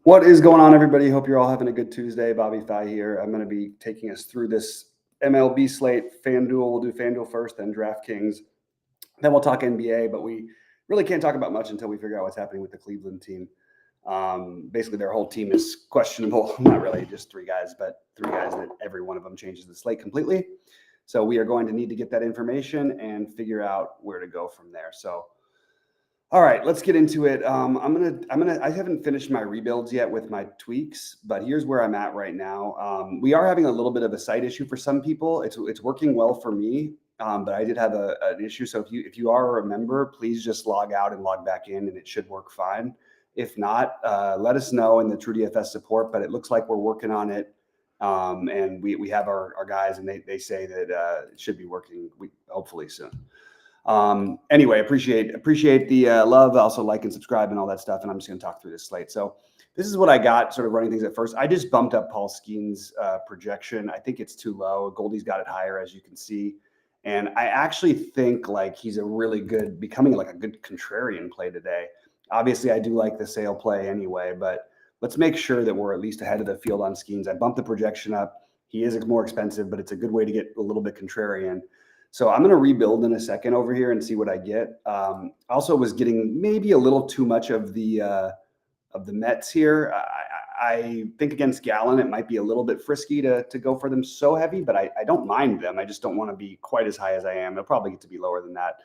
What is going on, everybody? Hope you're all having a good Tuesday. Bobby Fye here. I'm going to be taking us through this MLB slate. FanDuel, we'll do FanDuel first, then DraftKings. Then we'll talk NBA, but we really can't talk about much until we figure out what's happening with the Cleveland team. Basically, their whole team is questionable. Not really just three guys, but three guys that every one of them changes the slate completely. So we are going to need to get that information and figure out where to go from there. So all right, let's get into it. I haven't finished my rebuilds yet with my tweaks, but here's where I'm at right now. We are having a little bit of a site issue for some people. It's working well for me, but I did have an issue. So if you are a member, please just log out and log back in, and it should work fine. If not, let us know in the TrueDFS support. But it looks like we're working on it, and we have our guys, and they say that it should be working hopefully soon. Anyway, appreciate the love. Also like and subscribe and all that stuff. And I'm just going to talk through this slate. So this is what I got sort of running things at first. I just bumped up Paul Skeen's projection. I think it's too low. Goldie's got it higher, as you can see. And I actually think like he's becoming like a good contrarian play today. Obviously, I do like the sale play anyway, but let's make sure that we're at least ahead of the field on Skeens. I bumped the projection up. He is more expensive, but it's a good way to get a little bit contrarian. So I'm going to rebuild in a second over here and see what I get. Also was getting maybe a little too much of the Mets here. I think against Gallen, it might be a little bit frisky to go for them so heavy, but I don't mind them. I just don't want to be quite as high as I am. It'll probably get to be lower than that.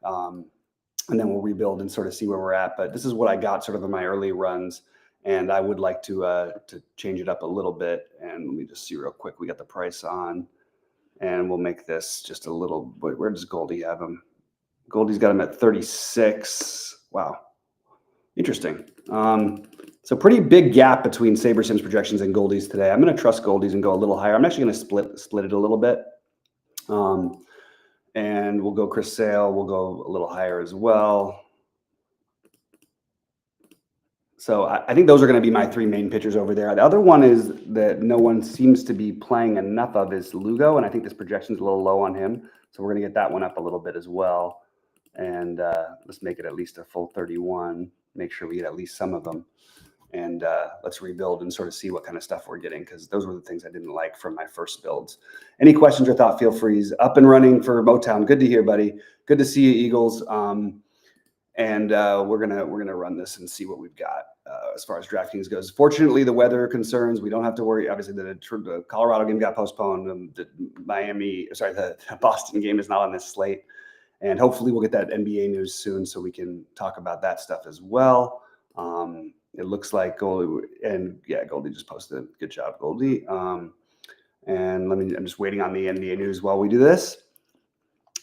And then we'll rebuild and sort of see where we're at. But this is what I got sort of in my early runs. And I would like to change it up a little bit. And let me just see real quick. We got the price on. And we'll make this just a little. Where does Goldie have him? Goldie's got him at 36. Wow, interesting. So pretty big gap between SaberSim's projections and Goldie's today. I'm going to trust Goldie's and go a little higher. I'm actually going to split it a little bit. And we'll go Chris Sale. We'll go a little higher as well. So I think those are going to be my three main pitchers over there. The other one is that no one seems to be playing enough of is Lugo, and I think this projection is a little low on him. So we're going to get that one up a little bit as well. And let's make it at least a full 31. Make sure we get at least some of them. And let's rebuild and sort of see what kind of stuff we're getting, because those were the things I didn't like from my first builds. Any questions or thought, feel free. He's up and running for Motown. Good to hear, buddy. Good to see you, Eagles. And we're gonna run this and see what we've got as far as DraftKings goes. Fortunately, the weather concerns, we don't have to worry. Obviously, the Colorado game got postponed. The Boston game is not on this slate. And hopefully we'll get that NBA news soon so we can talk about that stuff as well. It looks like Goldie, and yeah, Goldie just posted. Good job, Goldie. And I'm just waiting on the NBA news while we do this.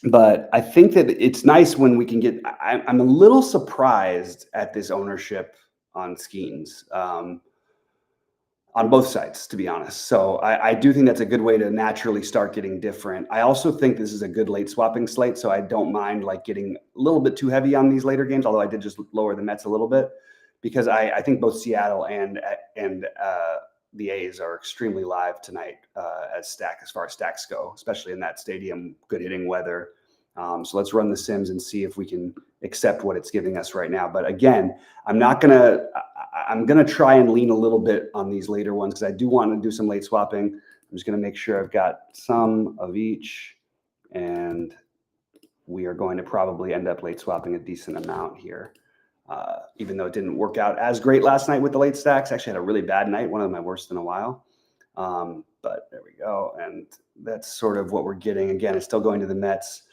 But I think that it's nice when we can get. I'm a little surprised at this ownership on Skeens on both sides, to be honest. So I do think that's a good way to naturally start getting different. I also think this is a good late swapping slate, so I don't mind like getting a little bit too heavy on these later games. Although I did just lower the Mets a little bit because I think both Seattle and the A's are extremely live tonight as far as stacks go, especially in that stadium, good hitting weather. So let's run the Sims and see if we can accept what it's giving us right now. But again, I'm gonna try and lean a little bit on these later ones because I do want to do some late swapping. I'm just gonna make sure I've got some of each, and we are going to probably end up late swapping a decent amount here. Even though it didn't work out as great last night with the late stacks. Actually had a really bad night, one of my worst in a while. But there we go. And that's sort of what we're getting. Again, it's still going to the Mets,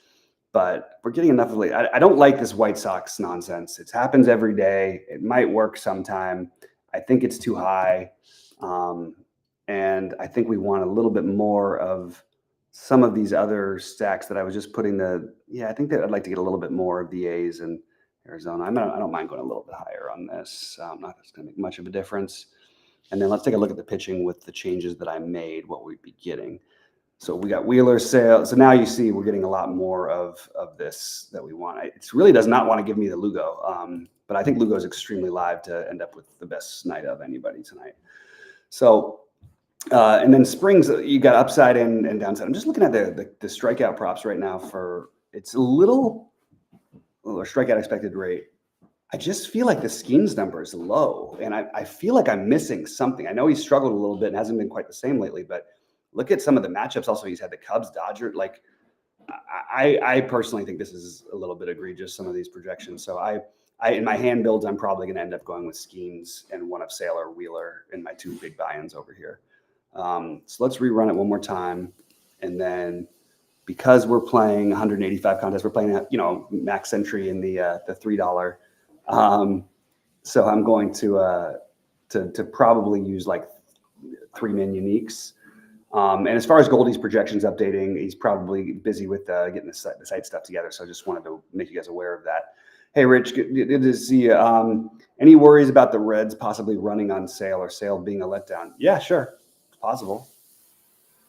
but we're getting enough of late. I don't like this White Sox nonsense. It happens every day. It might work sometime. I think it's too high. And I think we want a little bit more of some of these other stacks that I was just putting I think that I'd like to get a little bit more of the A's and Arizona. I don't mind going a little bit higher on this. Not that's going to make much of a difference. And then let's take a look at the pitching with the changes that I made, what we'd be getting. So we got Wheeler, Sale. So now you see we're getting a lot more of this that we want. It really does not want to give me the Lugo, but I think Lugo is extremely live to end up with the best night of anybody tonight. So and then Springs, you got upside and downside. I'm just looking at the strikeout props right now for it's a little. Or strikeout expected rate I just feel like the Skeens number is low, and I feel like I'm missing something. I know he's struggled a little bit and hasn't been quite the same lately, but look at some of the matchups. Also, he's had the Cubs, Dodgers. Like, I personally think this is a little bit egregious, some of these projections. So I in my hand builds, I'm probably going to end up going with Skeens and one of Sale or Wheeler in my two big buy-ins over here. So let's rerun it one more time, and then because we're playing 185 contests, we're playing max entry in the $3. So I'm going to probably use like 3-man uniques. And as far as Goldie's projections updating, he's probably busy with getting the site stuff together. So I just wanted to make you guys aware of that. Hey, Rich, good to see you. Any worries about the Reds possibly running on Sale or Sale being a letdown? Yeah, sure. It's possible.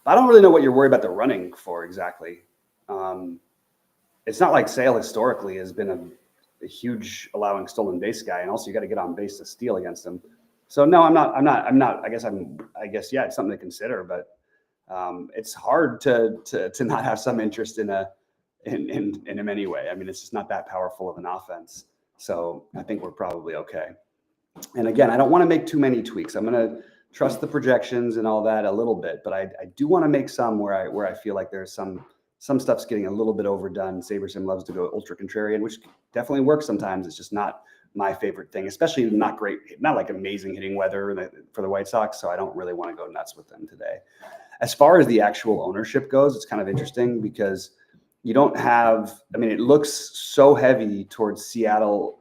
I don't really know what you're worried about the running for exactly. It's not like Sale historically has been a huge allowing stolen base guy, and also you got to get on base to steal against him. So no, I'm not. I guess yeah, it's something to consider, but it's hard to not have some interest in him anyway. I mean, it's just not that powerful of an offense. So I think we're probably okay. And again, I don't want to make too many tweaks. I'm going to trust the projections and all that a little bit, but I do want to make some where I feel like there's some stuff's getting a little bit overdone. SaberSim loves to go ultra contrarian, which definitely works sometimes. It's just not my favorite thing, especially not like amazing hitting weather for the White Sox. So I don't really want to go nuts with them today. As far as the actual ownership goes, it's kind of interesting because you don't have, I mean, it looks so heavy towards Seattle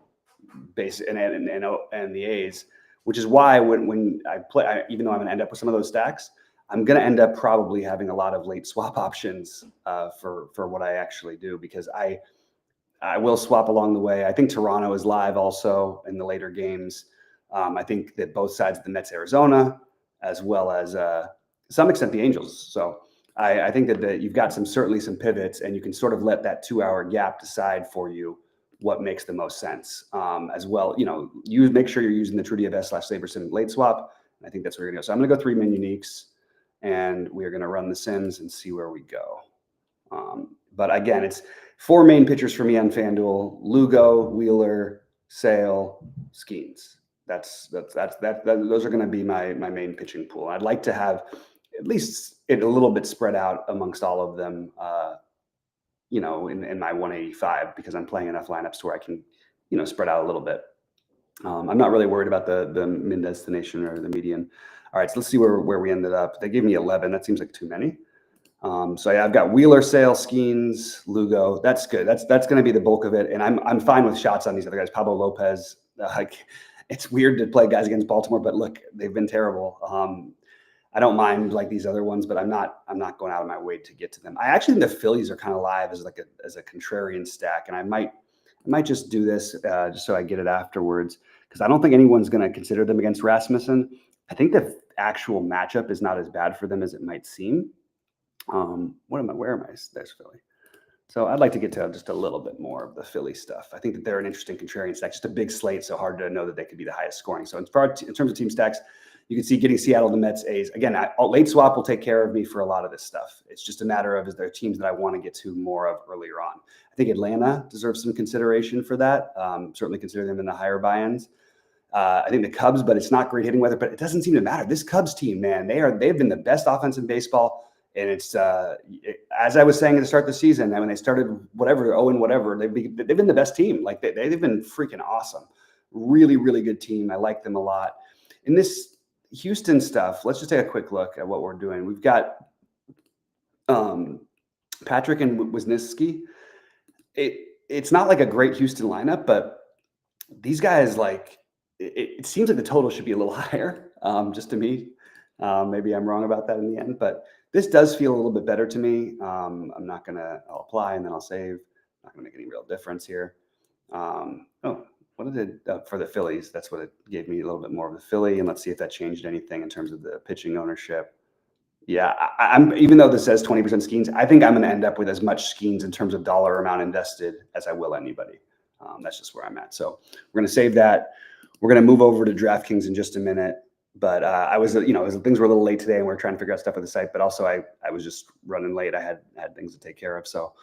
base and the A's, which is why when I play, even though I'm going to end up with some of those stacks, I'm going to end up probably having a lot of late swap options for what I actually do, because I will swap along the way. I think Toronto is live also in the later games. I think that both sides of the Mets, Arizona, as well as to some extent the Angels. So I think that you've got certainly some pivots, and you can sort of let that 2-hour gap decide for you what makes the most sense. As well, make sure you're using the TrueDFS/SaberSim late swap. I think that's where we're going to go. So I'm going to go 3-man uniques, and we're going to run the sims and see where we go. But again, it's 4 main pitchers for me on FanDuel: Lugo, Wheeler, Sale, Skeens. Those are going to be my main pitching pool. I'd like to have at least it a little bit spread out amongst all of them, in my 185, because I'm playing enough lineups where I can, spread out a little bit. I'm not really worried about the min destination or the median. All right, so let's see where we ended up. They gave me 11. That seems like too many. So yeah, I've got Wheeler, Sale, Skeens, Lugo. That's good. That's going to be the bulk of it. And I'm fine with shots on these other guys. Pablo Lopez. It's weird to play guys against Baltimore, but look, they've been terrible. I don't mind like these other ones, but I'm not going out of my way to get to them. I actually think the Phillies are kind of live as a contrarian stack, and I might just do this just so I get it afterwards, because I don't think anyone's going to consider them against Rasmussen. I think the actual matchup is not as bad for them as it might seem. Where am I? There's Philly. So I'd like to get to just a little bit more of the Philly stuff. I think that they're an interesting contrarian stack, just a big slate, so hard to know that they could be the highest scoring. So in terms of team stacks, you can see getting Seattle, the Mets, A's. Again, late swap will take care of me for a lot of this stuff. It's just a matter of, is there teams that I want to get to more of earlier on? I think Atlanta deserves some consideration for that. Certainly consider them in the higher buy-ins. I think the Cubs, but it's not great hitting weather, but it doesn't seem to matter. This Cubs team, man, they've been the best offense in baseball. And it's as I was saying at the start of the season, and when they started they've been the best team. Like they've been freaking awesome. Really, really good team. I like them a lot. In this Houston stuff, let's just take a quick look at what we're doing. We've got Patrick and Wisniewski. It's not like a great Houston lineup, but these guys, like, it seems like the total should be a little higher, just to me. Maybe I'm wrong about that in the end, but this does feel a little bit better to me. I'll apply and then I'll save. Not gonna make any real difference here. What did it for the Phillies? That's what it gave me, a little bit more of the Philly. And let's see if that changed anything in terms of the pitching ownership. Yeah, I'm even though this says 20% Skeens, I think I'm going to end up with as much Skeens in terms of dollar amount invested as I will anybody. That's just where I'm at. So we're going to save that. We're going to move over to DraftKings in just a minute. But things were a little late today, and we're trying to figure out stuff with the site. But also, I was just running late. I had things to take care of. So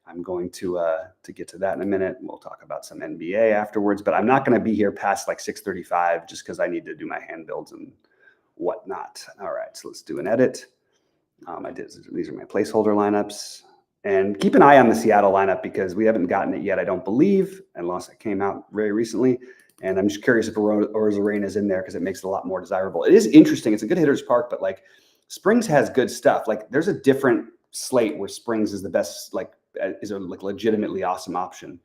I'm going to get to that in a minute. We'll talk about some NBA afterwards, but I'm not going to be here past like 6:35 just because I need to do my hand builds and whatnot. All right, so let's do an edit. These are my placeholder lineups. And keep an eye on the Seattle lineup because we haven't gotten it yet, I don't believe, unless it came out very recently. And I'm just curious if Arozarena is in there because it makes it a lot more desirable. It is interesting. It's a good hitter's park, but like Springs has good stuff. Like there's a different slate where Springs is the best, like is a like legitimately awesome option.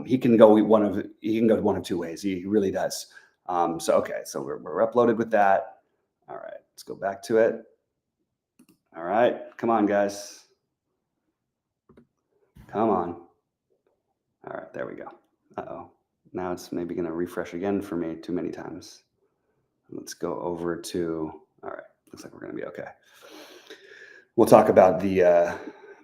He can go one of two ways. He really does. So we're uploaded with that. All right, let's go back to it. All right, come on, guys. Come on. All right, there we go. Uh-oh. Now it's maybe going to refresh again for me too many times. Let's go over to, all right, looks like we're going to be okay. We'll talk about the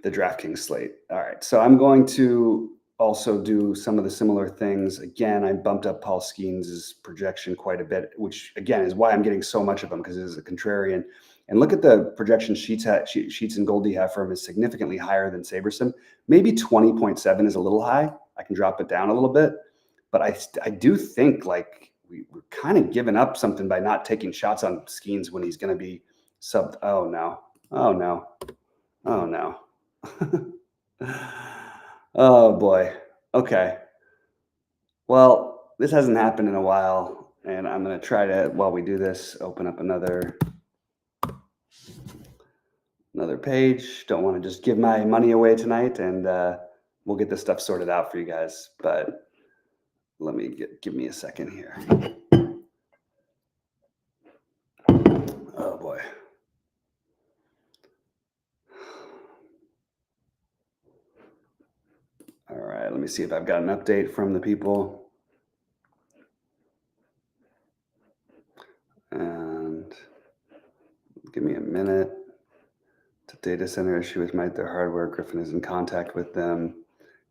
DraftKings slate. All right, so I'm going to also do some of the similar things. Again, I bumped up Paul Skeens' projection quite a bit, which again is why I'm getting so much of them because it is a contrarian. And look at the projection sheets and Goldie have for him is significantly higher than Saberson. Maybe 20.7 is a little high. I can drop it down a little bit, but I do think like we're kind of giving up something by not taking shots on Skeens when he's going to be sub. Oh no! Oh no! Oh no! Oh boy. Okay. Well, this hasn't happened in a while, and I'm going to try to, while we do this, open up another page. Don't want to just give my money away tonight, and we'll get this stuff sorted out for you guys. But let me give me a second here. Oh boy. All right, let me see if I've got an update from the people. And give me a minute. It's a data center issue with their hardware. Griffin is in contact with them.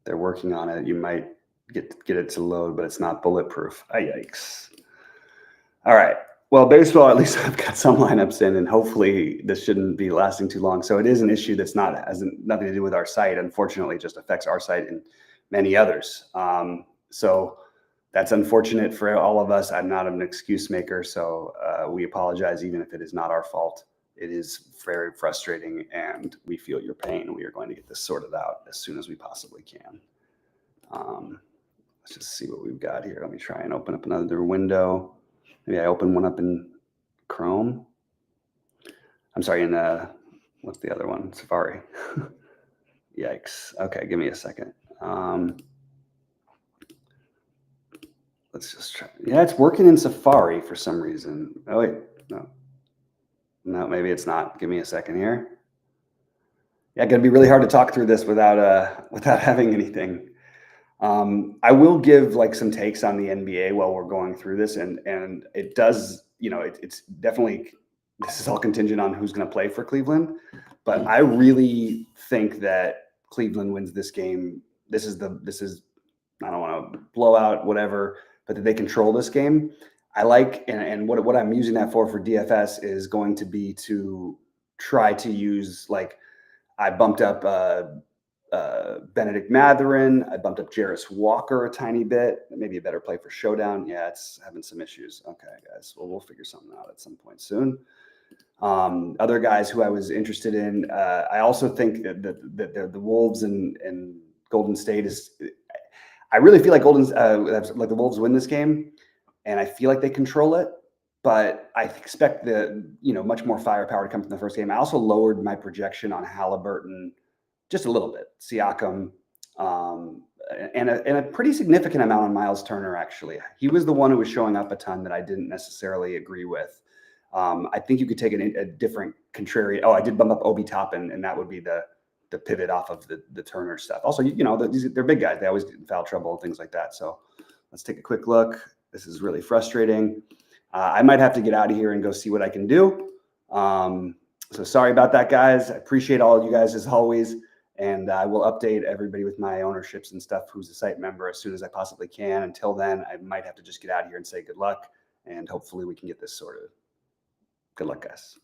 They're working on it. You might get it to load, but it's not bulletproof. Yikes. All right. Well, baseball, at least I've got some lineups in, and hopefully this shouldn't be lasting too long. So it is an issue that's has nothing to do with our site. Unfortunately, it just affects our site and many others. So that's unfortunate for all of us. I'm not an excuse maker, so we apologize even if it is not our fault. It is very frustrating, and we feel your pain. We are going to get this sorted out as soon as we possibly can. Let's just see what we've got here. Let me try and open up another window. Maybe I open one up in Chrome. I'm sorry, in what's the other one? Safari. Yikes. Okay, give me a second. Let's just try. Yeah, it's working in Safari for some reason. Oh, wait. No, maybe it's not. Give me a second here. Yeah, gonna be really hard to talk through this without having anything. I will give like some takes on the NBA while we're going through this, and it does, it's definitely, this is all contingent on who's going to play for Cleveland, but I really think that Cleveland wins this game. This is I don't want to blow out whatever, but that they control this game. I like, and what I'm using that for DFS is going to be to try to use, like, I bumped up Benedict Mathurin. I bumped up Jarris Walker a tiny bit. Maybe a better play for Showdown. Yeah, it's having some issues. Okay, guys. Well, we'll figure something out at some point soon. Other guys who I was interested in, I also think that the Wolves and Golden State is. I really feel like like the Wolves win this game, and I feel like they control it. But I expect much more firepower to come from the first game. I also lowered my projection on Halliburton just a little bit. Siakam, and a pretty significant amount on Miles Turner, actually. He was the one who was showing up a ton that I didn't necessarily agree with. I think you could take a different contrarian. Oh, I did bump up Obi Toppin, and that would be the pivot off of the Turner stuff. Also, they're big guys. They always get in foul trouble and things like that. So let's take a quick look. This is really frustrating. I might have to get out of here and go see what I can do. So sorry about that, guys. I appreciate all of you guys as always. And I will update everybody with my ownerships and stuff who's a site member as soon as I possibly can. Until then, I might have to just get out of here and say good luck, and hopefully we can get this sorted. Good luck, guys.